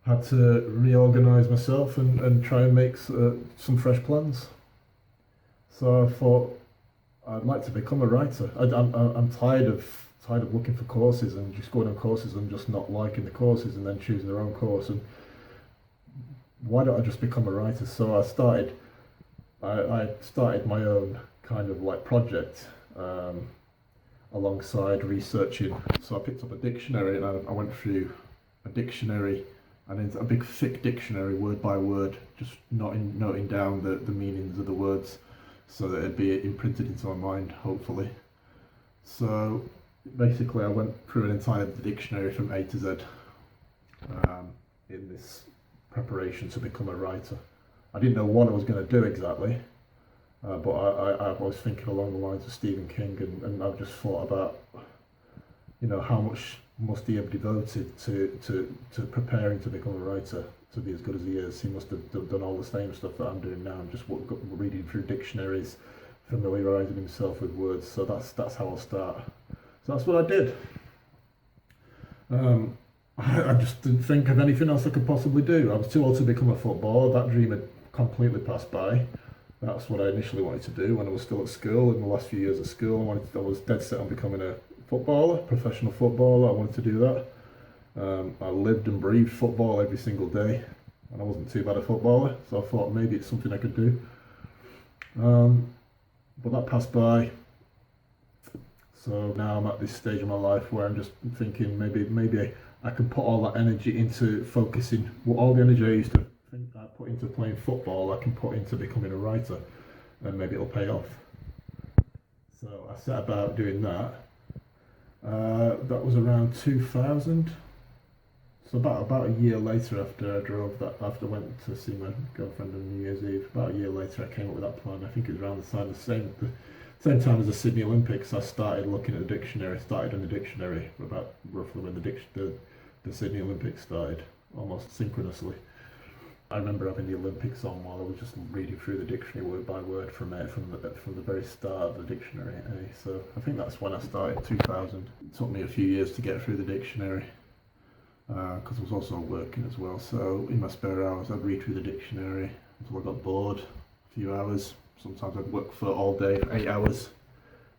had to reorganise myself and try and make some fresh plans. So I thought I'd like to become a writer. I'm tired of looking for courses and just going on courses and just not liking the courses and then choosing the wrong course. And why don't I just become a writer? So I started my own kind of like project alongside researching. So I picked up a dictionary and I went through a dictionary and into a big thick dictionary word by word, just noting down the meanings of the words so that it'd be imprinted into my mind, hopefully. So basically I went through an entire dictionary from A to Z in this preparation to become a writer. I didn't know what I was going to do exactly, but I was thinking along the lines of Stephen King, and I've just thought about, how much must he have devoted to preparing to become a writer to be as good as he is. He must have done all the same stuff that I'm doing now, just reading through dictionaries, familiarising himself with words. So that's how I'll start. So that's what I did. I just didn't think of anything else I could possibly do. I was too old to become a footballer. That dream had completely passed by. That's what I initially wanted to do when I was still at school. In the last few years at school, I was dead set on becoming a footballer, professional footballer. I wanted to do that. I lived and breathed football every single day, and I wasn't too bad a footballer, so I thought maybe it's something I could do. But that passed by. So now I'm at this stage of my life where I'm just thinking maybe I can put all that energy into focusing. All the energy I used to think I put into playing football, I can put into becoming a writer, and maybe it'll pay off. So I set about doing that. That was around 2000. So about a year later, after I went to see my girlfriend on New Year's Eve, about a year later I came up with that plan. I think it was around the same time as the Sydney Olympics. I started looking at the dictionary. Started in the dictionary about roughly when the Sydney Olympics started, almost synchronously. I remember having the Olympics on while I was just reading through the dictionary word by word from the very start of the dictionary. So I think that's when I started, 2000. It took me a few years to get through the dictionary because I was also working as well. So in my spare hours, I'd read through the dictionary until I got bored. A few hours. Sometimes I'd work for all day, for 8 hours.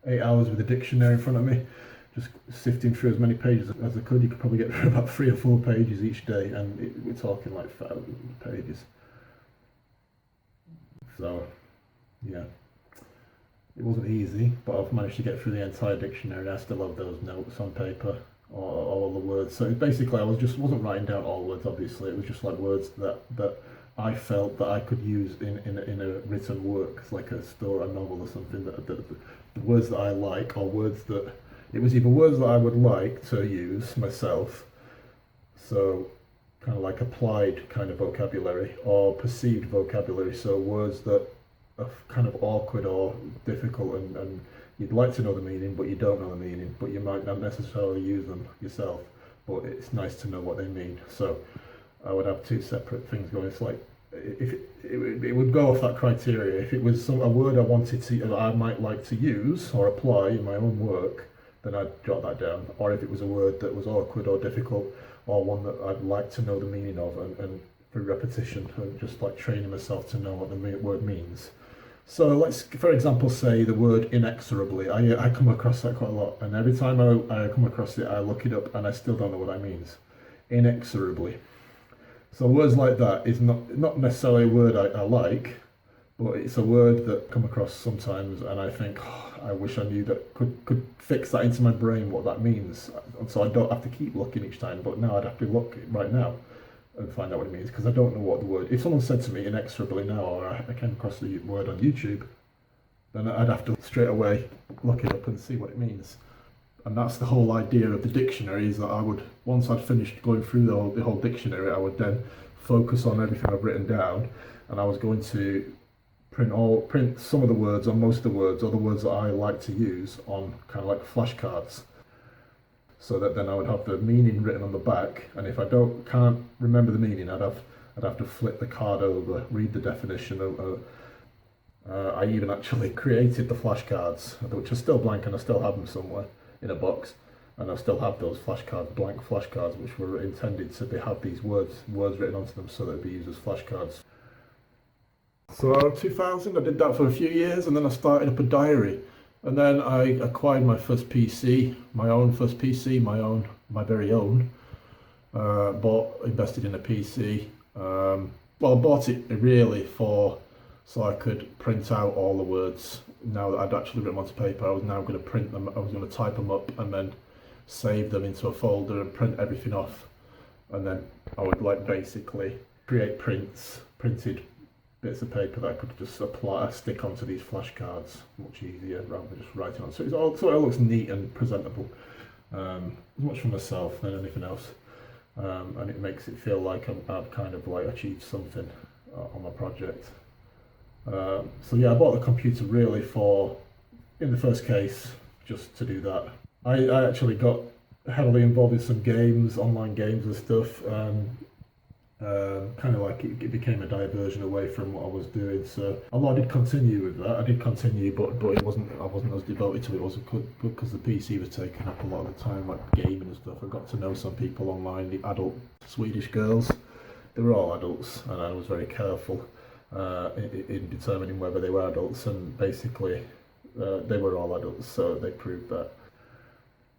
8 hours with a dictionary in front of me, just sifting through as many pages as I could. You could probably get through about 3 or 4 pages each day, and we're talking like thousands of pages. So, yeah, it wasn't easy, but I've managed to get through the entire dictionary. I still have those notes on paper, all the words. So basically, wasn't writing down all words. Obviously, it was just like words that I felt that I could use in a written work, like a story, a novel or something. The words that I like, or words that it was either words that I would like to use myself, so kind of like applied kind of vocabulary, or perceived vocabulary, so words that are kind of awkward or difficult, and you'd like to know the meaning, but you don't know the meaning, but you might not necessarily use them yourself, but it's nice to know what they mean. So I would have two separate things going. It's like if it would go off that criteria. If it was a word I might like to use or apply in my own work, then I'd jot that down. Or if it was a word that was awkward or difficult, or one that I'd like to know the meaning of, and through repetition, and just like training myself to know what the word means. So let's, for example, say the word inexorably. I come across that quite a lot, and every time I come across it, I look it up, and I still don't know what that means. Inexorably. So words like that is not necessarily a word I like, but it's a word that I come across sometimes, and I think, I wish I knew that, could fix that into my brain what that means, so I don't have to keep looking each time. But now I'd have to look right now and find out what it means, because I don't know what the word. If someone said to me inexorably now, or I came across the word on YouTube, then I'd have to straight away look it up and see what it means. And that's the whole idea of the dictionary, is that I would, once I'd finished going through the whole dictionary, I would then focus on everything I've written down, and I was going to print some of the words, or most of the words, or the words that I like to use, on kind of like flashcards, so that then I would have the meaning written on the back, and if I can't remember the meaning, I'd have to flip the card over, read the definition of. I even actually created the flashcards, which are still blank, and I still have them somewhere in a box. and I still have those flashcards, blank flashcards, which were intended to have these words written onto them so that they'd be used as flashcards. So 2000, I did that for a few years, and then I started up a diary, and then I acquired my first PC, my very own. Invested in a PC. Well, I bought it really so I could print out all the words. Now that I'd actually written them onto paper, I was now going to print them. I was going to type them up and then save them into a folder and print everything off. And then I would basically create printed bits of paper that I could just stick onto these flashcards much easier rather than just writing on. So it looks neat and presentable, as much for myself than anything else. And it makes it feel like I've kind of achieved something on my project. So yeah, I bought the computer really in the first case, just to do that. I actually got heavily involved in some games, online games and stuff. Kind of it became a diversion away from what I was doing. So although I did continue with that, but I wasn't as devoted to it because the PC was taking up a lot of the time, like gaming and stuff. I got to know some people online, the adult Swedish girls. They were all adults, and I was very careful in determining whether they were adults, and basically they were all adults, so they proved that.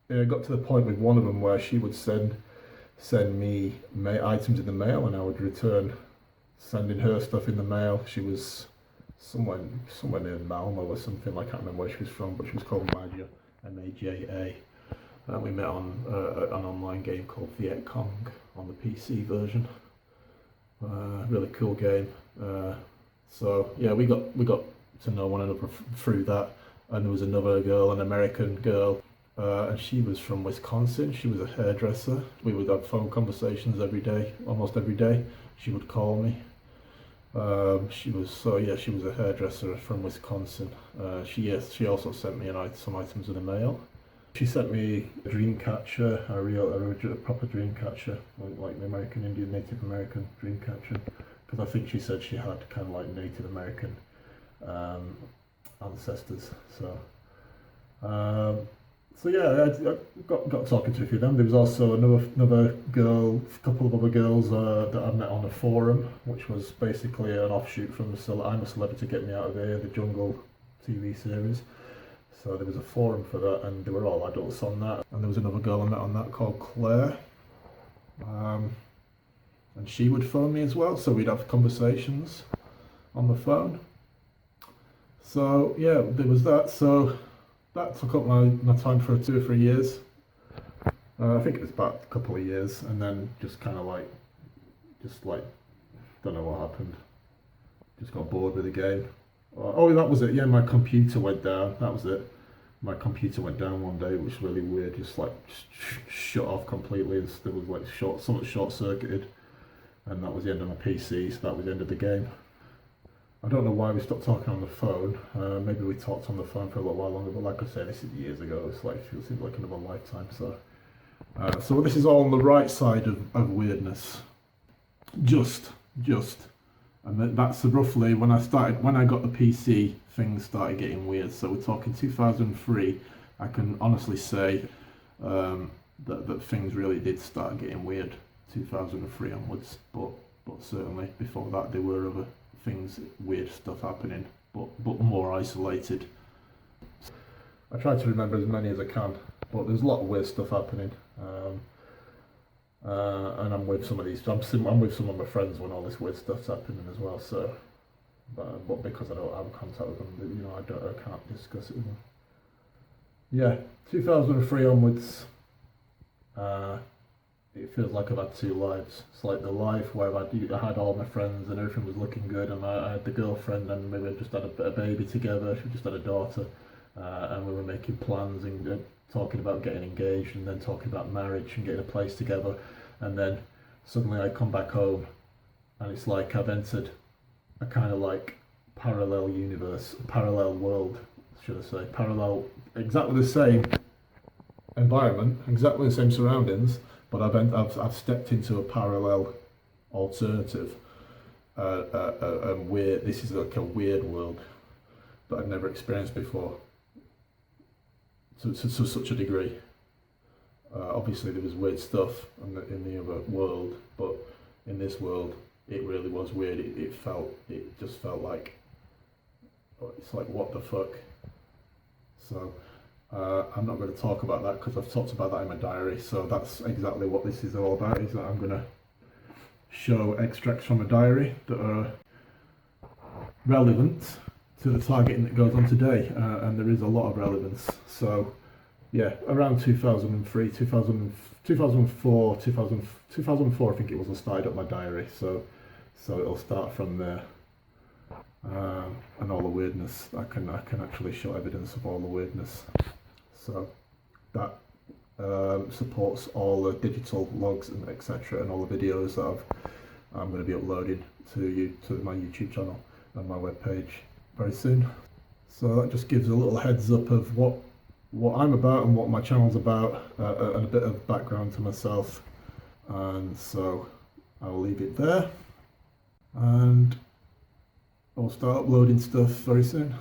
It got to the point with one of them where she would send me items in the mail, and I would return sending her stuff in the mail. She was somewhere near Malmo or something. I can't remember where she was from, but she was called Maja, M-A-J-A. And we met on an online game called Viet Cong on the PC version. Really cool game. So yeah, we got to know one another through that. And there was another girl, an American girl. And she was from Wisconsin. She was a hairdresser. We would have phone conversations every day, almost every day. She would call me. She was a hairdresser from Wisconsin. She also sent me some items in the mail. She sent me a dream catcher, a proper dream catcher, like the Indian Native American dream catcher, because I think she said she had kind of like Native American ancestors. So yeah, I got talking to a few of them. There was also another girl, a couple of other girls that I met on a forum, which was basically an offshoot from I'm a Celebrity, Get Me Out of Here, the Jungle TV series. So there was a forum for that, and they were all adults on that. And there was another girl I met on that called Claire, and she would phone me as well. So we'd have conversations on the phone. So yeah, there was that. So that took up my time for 2 or 3 years. I think it was about a couple of years, and then just kind of don't know what happened. Just got bored with the game. Oh, that was it. Yeah, my computer went down. That was it. My computer went down one day, which was really weird. Just shut off completely. There was something short circuited, and that was the end of my PC. So that was the end of the game. I don't know why we stopped talking on the phone. Maybe we talked on the phone for a little while longer, but like I said, this is years ago. It seems like another lifetime. So this is all on the right side of weirdness. Just. And that's roughly when I got the PC, things started getting weird. So we're talking 2003. I can honestly say that things really did start getting weird 2003 onwards. But certainly before that there were other things, weird stuff happening, but more isolated. I try to remember as many as I can, but there's a lot of weird stuff happening. And I'm with some of these. I'm with some of my friends when all this weird stuff's happening as well. So, but because I don't have contact with them, I can't discuss it with them. Yeah, 2003 onwards. It feels like I've had 2 lives. It's like the life where I had all my friends and everything was looking good, and I had the girlfriend, and maybe we just had a baby together. She just had a daughter, and we were making plans and talking about getting engaged, and then talking about marriage and getting a place together. And then suddenly I come back home, and it's like I've entered a kind of like parallel universe, parallel world, should I say, exactly the same environment, exactly the same surroundings, but I've stepped into a parallel alternative, and this is like a weird world that I've never experienced before, to such a degree. Obviously there was weird stuff in the other world, but in this world it really was weird. It just felt like, it's like, what the fuck. So I'm not going to talk about that because I've talked about that in my diary. So that's exactly what this is all about, is that I'm going to show extracts from a diary that are relevant to the targeting that goes on today, and there is a lot of relevance. So yeah, around 2003, 2004, 2004 I think it was, I started up my diary, so it'll start from there. And all the weirdness, I can actually show evidence of all the weirdness. So that supports all the digital logs and etc. and all the videos that I'm going to be uploading to my YouTube channel and my webpage very soon. So that just gives a little heads up of what I'm about and what my channel's about, and a bit of background to myself. And so I'll leave it there, and I'll start uploading stuff very soon.